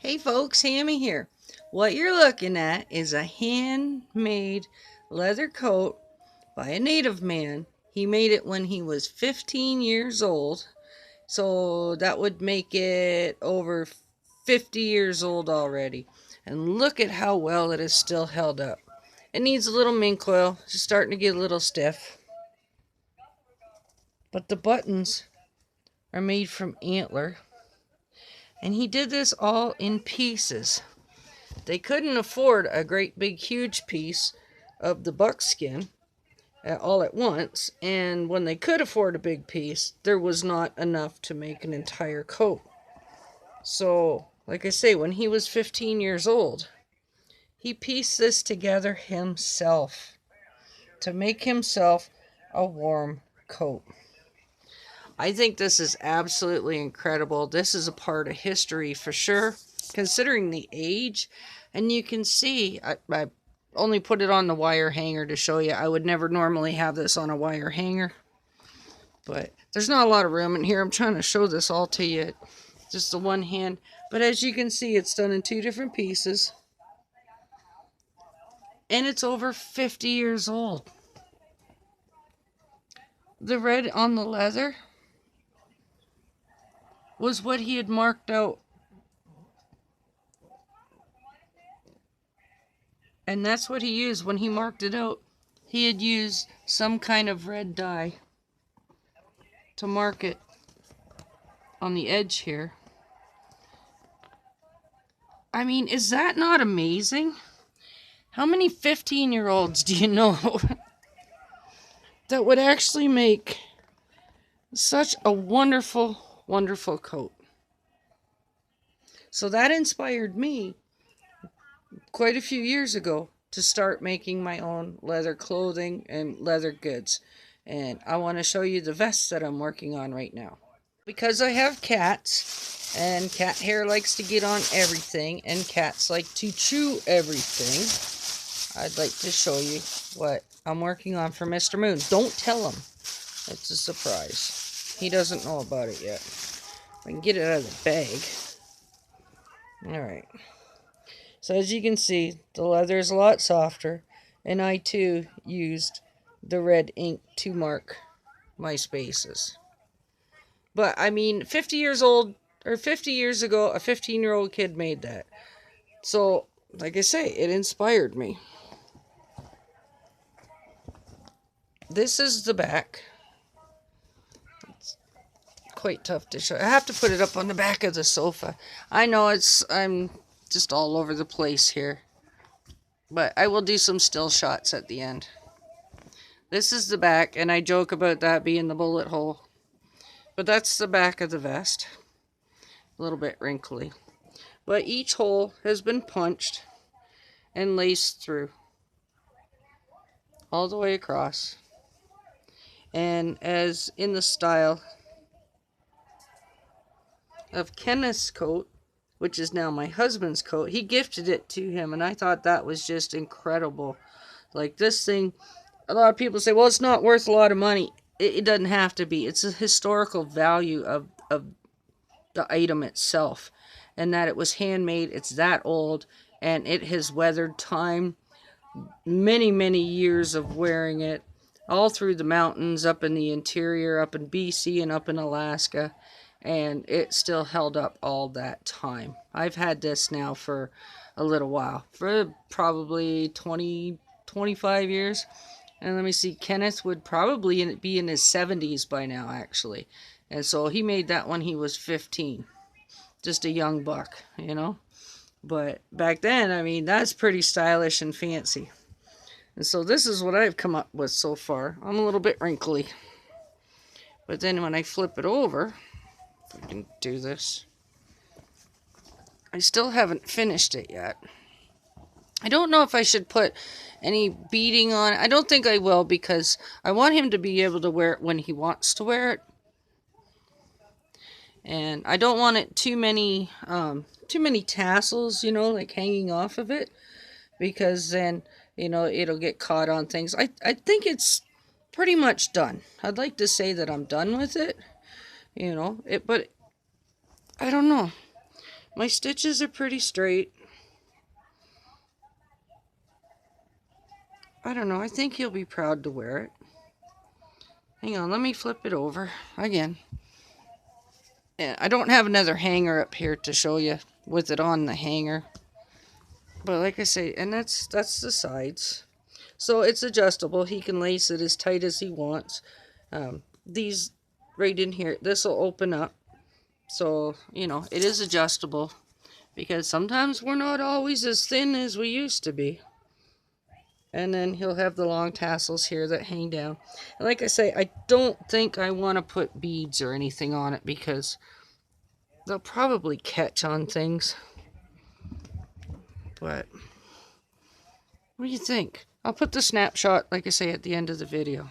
Hey folks, Hammie here. What you're looking at is a handmade leather coat by a native man. He made it when he was 15 years old, so that would make it over 50 years old already. And look at how well it is still held up. It needs a little mink oil, it's starting to get a little stiff. But the buttons are made from antler, and he did this all in pieces. They couldn't afford a great big huge piece of the buckskin all at once, and when they could afford a big piece, there was not enough to make an entire coat. So, like I say, when he was 15 years old, he pieced this together himself to make himself a warm coat. I think this is absolutely incredible. This is a part of history for sure, considering the age. And you can see, I only put it on the wire hanger to show you. I would never normally have this on a wire hanger, but there's not a lot of room in here. I'm trying to show this all to you, just the one hand. But as you can see, it's done in two different pieces, and it's over 50 years old. The red on the leather was what he had marked out. And that's what he used when he marked it out. He had used some kind of red dye to mark it on the edge here. I mean, is that not amazing? How many 15-year-olds do you know that would actually make such a wonderful, wonderful coat? So that inspired me quite a few years ago to start making my own leather clothing and leather goods. And I want to show you the vests that I'm working on right now. Because I have cats, and cat hair likes to get on everything, and cats like to chew everything, I'd like to show you what I'm working on for Mr. Moon. Don't tell him. It's a surprise. He doesn't know about it yet. I can get it out of the bag. Alright. So as you can see, the leather is a lot softer, and I too used the red ink to mark my spaces. But I mean, 50 years old, or 50 years ago, a 15-year-old kid made that. So, like I say, it inspired me. This is the back. It's quite tough to show. I have to put it up on the back of the sofa. I know I'm just all over the place here, but I will do some still shots at the end. This is the back, and I joke about that being the bullet hole, but that's the back of the vest. A little bit wrinkly, but each hole has been punched and laced through all the way across. And as in the style of Kenneth's coat, which is now my husband's coat, he gifted it to him, and I thought that was just incredible. Like, this thing, a lot of people say, well, it's not worth a lot of money. It doesn't have to be. It's a historical value of the item itself, and that it was handmade. It's that old, and it has weathered time, many, many years of wearing it, all through the mountains, up in the interior, up in BC and up in Alaska, and it still held up all that time. I've had this now for a little while, for probably 20, 25 years. And let me see, Kenneth would probably be in his 70s by now, actually. And so he made that when he was 15. Just a young buck, you know. But back then, I mean, that's pretty stylish and fancy. And so this is what I've come up with so far. I'm a little bit wrinkly. But then when I flip it over, if I can do this, I still haven't finished it yet. I don't know if I should put any beading on it. I don't think I will, because I want him to be able to wear it when he wants to wear it. And I don't want it too many tassels, you know, like hanging off of it, because then, you know, it'll get caught on things. I think it's pretty much done. I'd like to say that I'm done with it, you know, but I don't know. My stitches are pretty straight. I don't know, I think he'll be proud to wear it. Hang on, let me flip it over again. Yeah, I don't have another hanger up here to show you with it on the hanger. But like I say, and that's the sides. So it's adjustable. He can lace it as tight as he wants. These right in here, this will open up. So, you know, it is adjustable. Because sometimes we're not always as thin as we used to be. And then he'll have the long tassels here that hang down. And like I say, I don't think I want to put beads or anything on it because they'll probably catch on things. But what do you think? I'll put the snapshot, like I say, at the end of the video.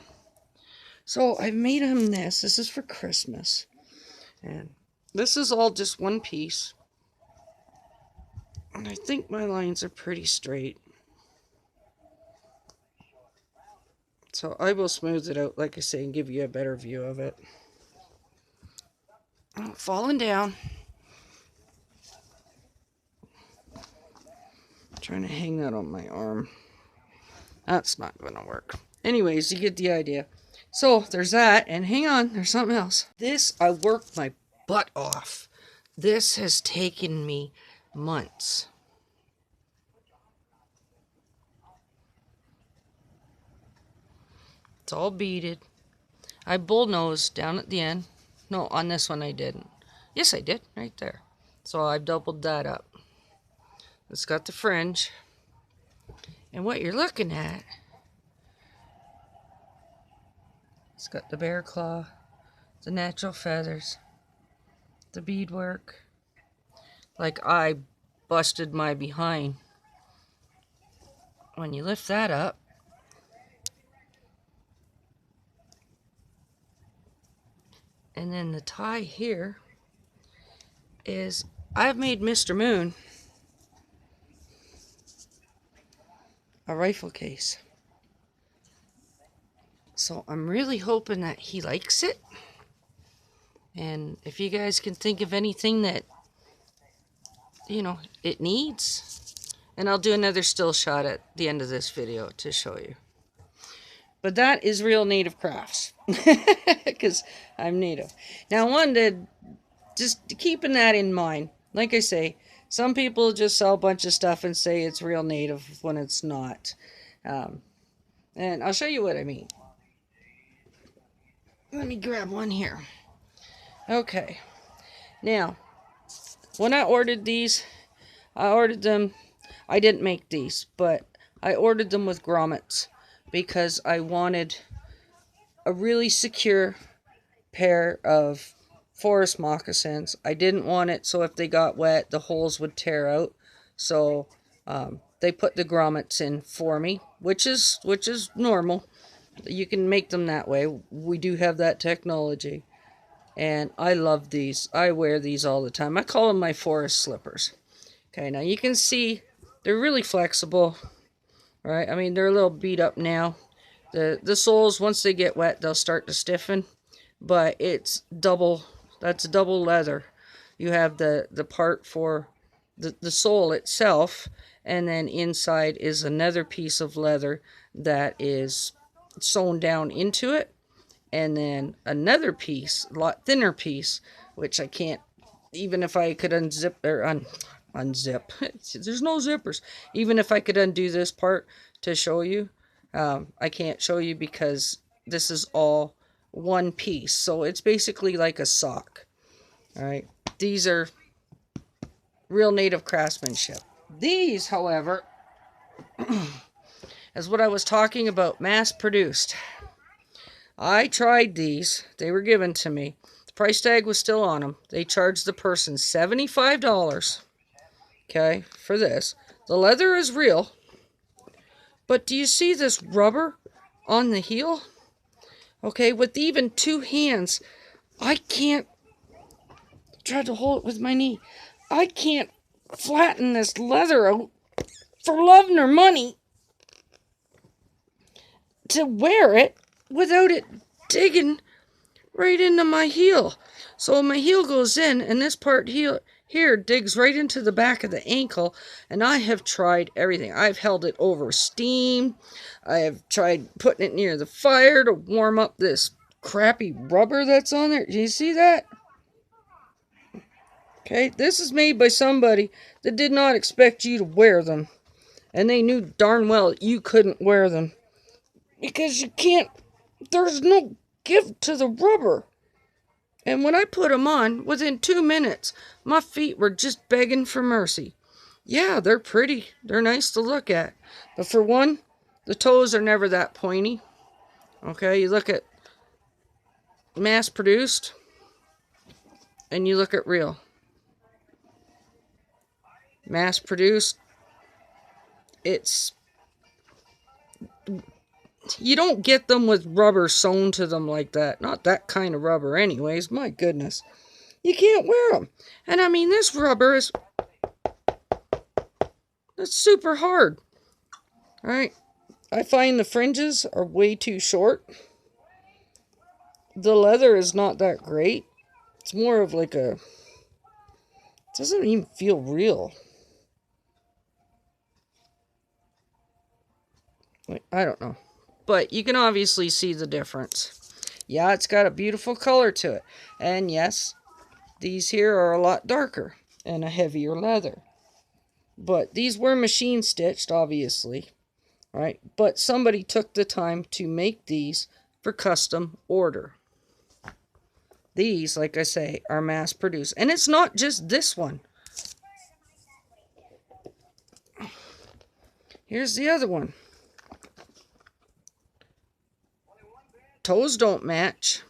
So I've made him this. This is for Christmas. And this is all just one piece. And I think my lines are pretty straight. So I will smooth it out, like I say, and give you a better view of it. Oh, falling down. Trying to hang that on my arm. That's not going to work. Anyways, you get the idea. So, there's that. And hang on, there's something else. This, I worked my butt off. This has taken me months. It's all beaded. I bullnosed down at the end. No, on this one I didn't. Yes, I did. Right there. So, I've doubled that up. It's got the fringe. And what you're looking at, it's got the bear claw, the natural feathers, the beadwork. Like I busted my behind. When you lift that up, and then the tie here is, I've made Mr. Moon a rifle case. So I'm really hoping that he likes it. And if you guys can think of anything that, you know, it needs. And I'll do another still shot at the end of this video to show you. But that is real native crafts. Because I'm native. Now I wanted to just keeping that in mind. Like I say, some people just sell a bunch of stuff and say it's real native when it's not. And I'll show you what I mean. Let me grab one here. Okay. Now, when I ordered these, I ordered them, I didn't make these, but I ordered them with grommets because I wanted a really secure pair of forest moccasins. I didn't want it so if they got wet, the holes would tear out. So they put the grommets in for me, which is normal. You can make them that way. We do have that technology. And I love these. I wear these all the time. I call them my forest slippers. Okay, now you can see they're really flexible. Right? I mean, they're a little beat up now. The soles, once they get wet, they'll start to stiffen. But it's double, that's double leather. You have the part for the sole itself, and then inside is another piece of leather that is sewn down into it, and then another piece, a lot thinner piece, which I can't, even if I could unzip, or unzip, there's no zippers, even if I could undo this part to show you, I can't show you because this is all one piece, so it's basically like a sock. Alright, these are real native craftsmanship. These, however, is what I was talking about, mass-produced. I tried these. They were given to me. The price tag was still on them. They charged the person $75, okay, for this. The leather is real, but do you see this rubber on the heel? Okay, with even two hands, I can't, try to hold it with my knee, I can't flatten this leather out for love nor money to wear it without it digging right into my heel. So my heel goes in, and this part here here digs right into the back of the ankle, and I have tried everything. I've held it over steam. I have tried putting it near the fire to warm up this crappy rubber that's on there. Do you see that? Okay, this is made by somebody that did not expect you to wear them. And they knew darn well you couldn't wear them. Because you can't, there's no give to the rubber. And when I put them on, within 2 minutes, my feet were just begging for mercy. Yeah, they're pretty. They're nice to look at. But for one, the toes are never that pointy. Okay, you look at mass-produced, and you look at real. Mass-produced, it's... You don't get them with rubber sewn to them like that. Not that kind of rubber anyways. My goodness. You can't wear them. And I mean, this rubber is... It's super hard. Alright. I find the fringes are way too short. The leather is not that great. It's more of like a... It doesn't even feel real. I don't know. But you can obviously see the difference. Yeah, it's got a beautiful color to it. And yes, these here are a lot darker and a heavier leather. But these were machine stitched, obviously. Right? But somebody took the time to make these for custom order. These, like I say, are mass produced. And it's not just this one. Here's the other one. Toes don't match.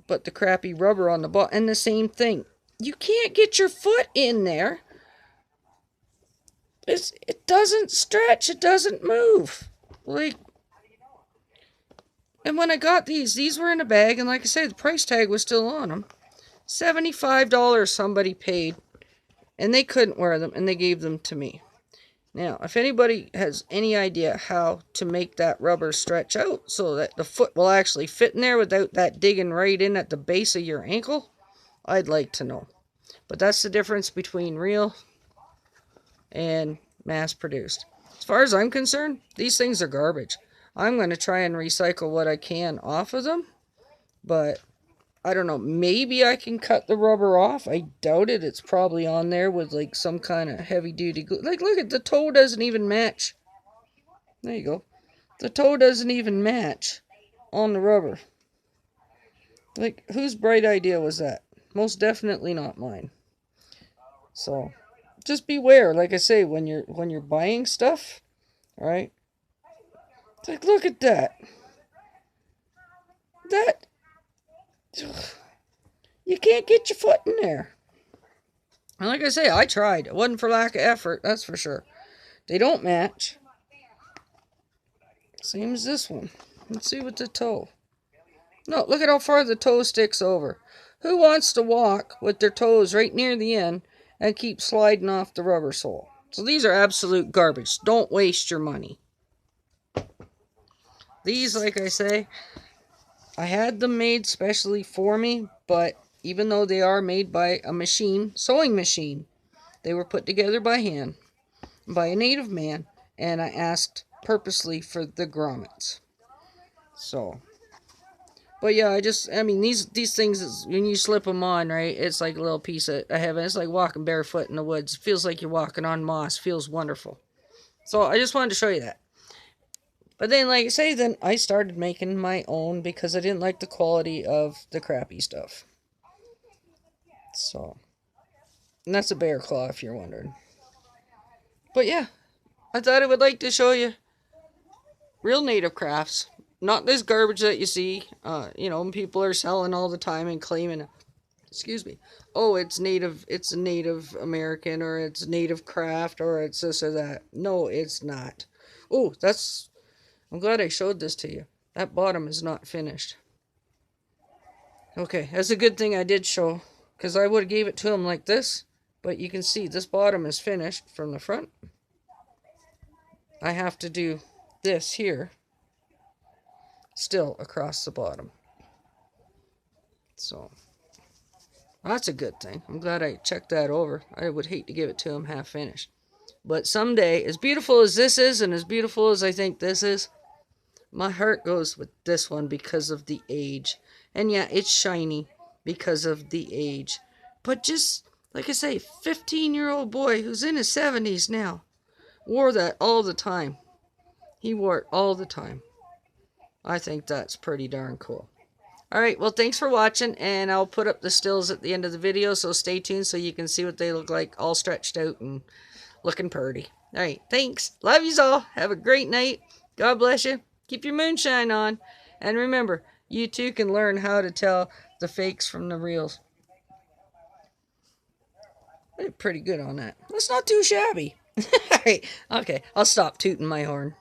But the crappy rubber on the bottom. And the same thing. You can't get your foot in there. It doesn't stretch. It doesn't move. Like... And when I got these were in a bag. And like I said, the price tag was still on them. $75 somebody paid. And they couldn't wear them. And they gave them to me. Now, if anybody has any idea how to make that rubber stretch out so that the foot will actually fit in there without that digging right in at the base of your ankle, I'd like to know. But that's the difference between real and mass-produced. As far as I'm concerned, these things are garbage. I'm going to try and recycle what I can off of them, but I don't know, maybe I can cut the rubber off. I doubt it. It's probably on there with like some kind of heavy-duty glue. Like, look at the toe doesn't even match. There you go. The toe doesn't even match on the rubber. Like, whose bright idea was that? Most definitely not mine. So, just beware. Like I say, when you're buying stuff, all right? It's like, look at that. That... You can't get your foot in there. And like I say, I tried. It wasn't for lack of effort, that's for sure. They don't match. Same as this one. Let's see with the toe. No, look at how far the toe sticks over. Who wants to walk with their toes right near the end and keep sliding off the rubber sole? So these are absolute garbage. Don't waste your money. These, like I say, I had them made specially for me, but even though they are made by a machine, sewing machine, they were put together by hand, by a native man, and I asked purposely for the grommets. So, but yeah, I mean, these things, when you slip them on, right, it's like a little piece of heaven. It's like walking barefoot in the woods. It feels like you're walking on moss. It feels wonderful. So, I just wanted to show you that. But then, like I say, then I started making my own because I didn't like the quality of the crappy stuff. So, and that's a bear claw if you're wondering. But yeah, I thought I would like to show you real native crafts. Not this garbage that you see, you know, people are selling all the time and claiming, excuse me, oh, it's a Native American, or it's native craft, or it's this or that. No, it's not. Oh, I'm glad I showed this to you. That bottom is not finished. Okay, that's a good thing I did show, because I would have gave it to him like this, but you can see this bottom is finished from the front. I have to do this here, still across the bottom. So, That's a good thing. I'm glad I checked that over. I would hate to give it to him half finished. But someday, as beautiful as this is, and as beautiful as I think this is, my heart goes with this one because of the age. And yeah, it's shiny because of the age. But just, like I say, 15-year-old boy who's in his 70s now wore that all the time. He wore it all the time. I think that's pretty darn cool. Alright, well, thanks for watching, and I'll put up the stills at the end of the video, so stay tuned so you can see what they look like, all stretched out and looking purty. Alright, thanks. Love yous all. Have a great night. God bless you. Keep your moonshine on. And remember, you too can learn how to tell the fakes from the reals. I did pretty good on that. That's not too shabby. Alright, okay, I'll stop tooting my horn.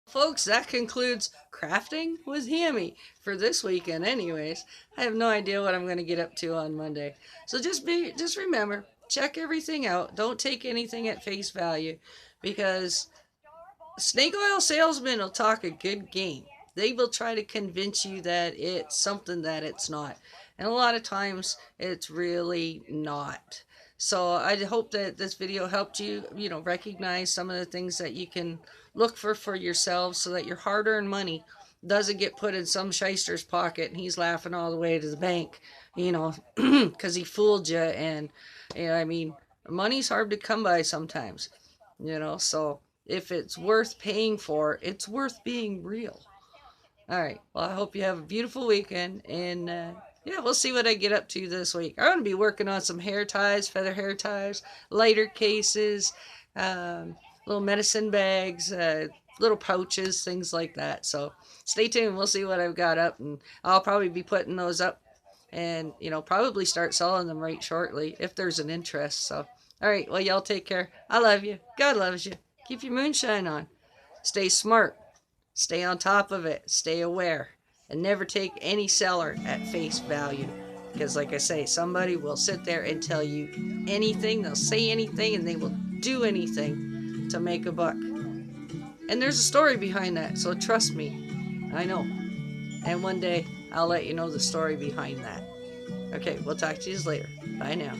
Folks, that concludes crafting with Hammie for this weekend anyways. I have no idea what I'm going to get up to on Monday. So just remember, check everything out. Don't take anything at face value because snake oil salesmen will talk a good game. They will try to convince you that it's something that it's not. And a lot of times it's really not. So I hope that this video helped you, recognize some of the things that you can look for yourselves so that your hard-earned money doesn't get put in some shyster's pocket and he's laughing all the way to the bank, because he fooled you. And, I mean, money's hard to come by sometimes, so if it's worth paying for, it's worth being real. All right. Well, I hope you have a beautiful weekend. And yeah, we'll see what I get up to this week. I'm going to be working on some hair ties, feather hair ties, lighter cases, little medicine bags, little pouches, things like that. So stay tuned. We'll see what I've got up. And I'll probably be putting those up and, probably start selling them right shortly if there's an interest. So, all right. Well, y'all take care. I love you. God loves you. Keep your moonshine on. Stay smart. Stay on top of it. Stay aware. And never take any seller at face value. Because like I say, somebody will sit there and tell you anything. They'll say anything and they will do anything to make a buck. And there's a story behind that. So trust me. I know. And one day I'll let you know the story behind that. Okay, we'll talk to you later. Bye now.